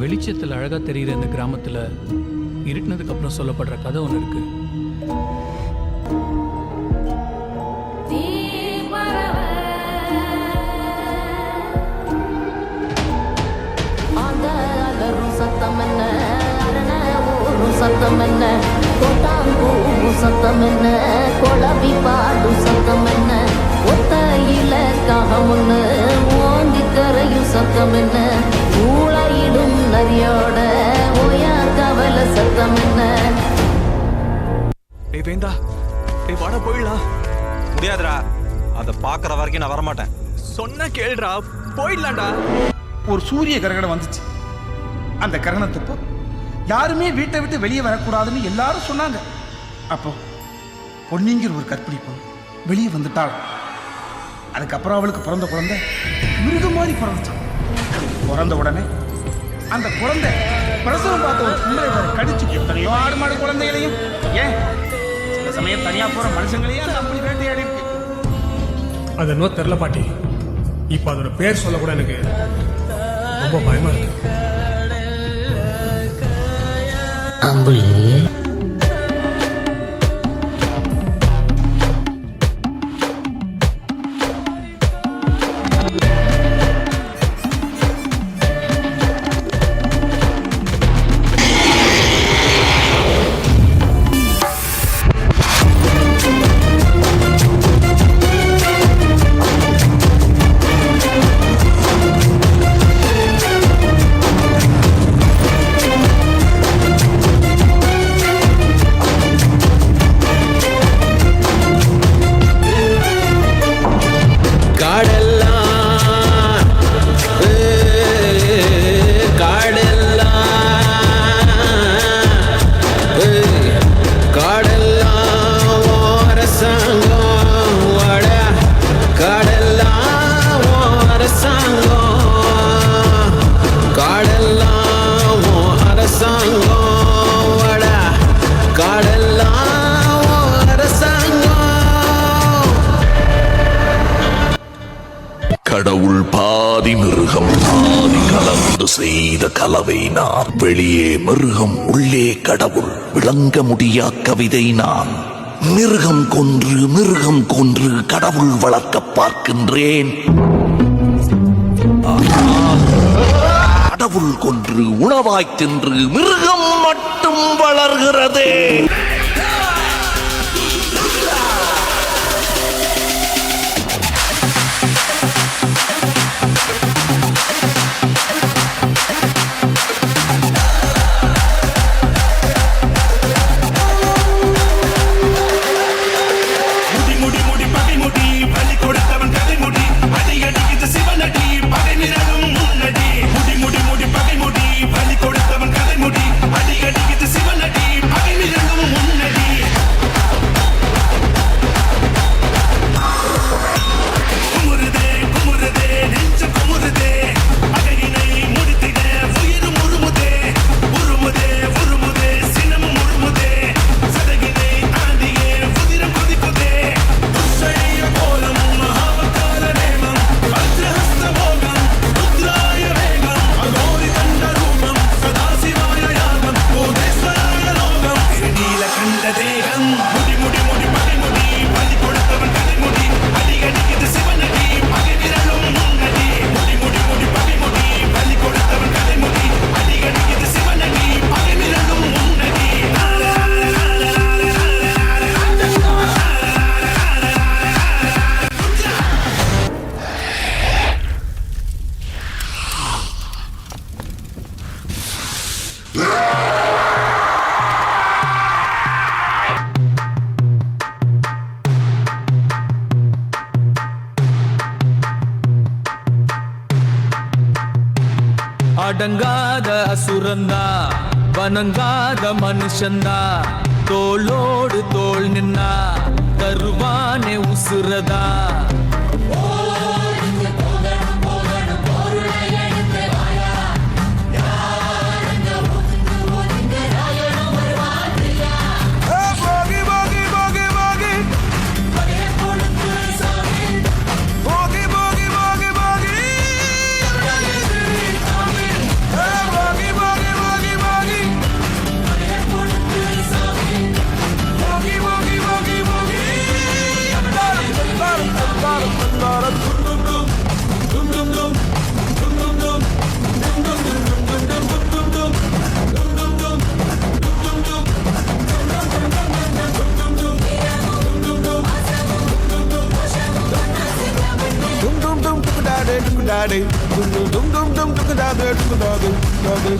வெளிச்சத்தில் அழகாக தெரிகிற இந்த கிராமத்தில் இருட்டினதுக்கு அப்புறம் சொல்லப்படுற கதை ஒன்று இருக்கு. சத்தம் என்ன கொட்டாங்கூ சத்தம் என்ன கொளவி பாடு சத்தம் என்ன ஒத்தையில காகமுன்னு ஓங்கி கரையும் சத்தம் என்ன ஊழையிடும் நரியோட ஓயா கவலை சத்தம் என்ன. ஏய் வேந்தா, ஏய் வாடா போயிடலாம். முடியாதுடா, அதை பார்க்குற வரைக்கும் நான் வரமாட்டேன். சொன்ன கேளுடா, போயிடலாம்டா. ஒரு சூரிய கிரகணம் வந்துச்சு. அந்த கிரகணத்துப்போ யாருமே வீட்டை விட்டு வெளியே வரக்கூடாதுன்னு எல்லாரும் சொன்னாங்க. அப்போ பொன்னிங்கிற ஒரு கற்பிணி பொண்ணு வெளியே வந்துட்டாள். அதுக்கப்புறம் அவளுக்கு பிறந்த குழந்தை மிருகம் மாதிரி பிறந்துச்சான். பிறந்த உடனே அந்த குழந்தை பிரசவம் பார்த்த ஒரு பிள்ளை கடிச்சு எத்தனையோ ஆடு மாடு குழந்தைகளையும், ஏன் சில சமயம் தனியா போற மனுஷங்களையும் அந்த அப்படி வேட்டையாடி இருக்கு. அது இன்னும் தெரில பாட்டி. இப்போ அதோட பேர் சொல்ல கூட எனக்கு ரொம்ப பயமா இருக்கு. அம்புலி கடவுள் பாதி மிருகம் பாதி கலந்து செய்த கலவை நான். வெளியே மிருகம் உள்ளே கடவுள், விளங்க முடியா கவிதை நான். மிருகம் கொன்று கடவுள் வளர்க்க பார்க்கின்றேன். கடவுள் கொன்று உணவாய் தின்று மிருகம் மட்டும் வளர்கிறதே. அடங்காத அசுரந்தா வணங்காத மனுஷந்தா, தோளோடு தோள் நின்னா தருவானே உசுரதா. டுக்குதாடு டும் டும் டும் டும் டுக்குதாடு டுக்குதாடு டுக்குதாடு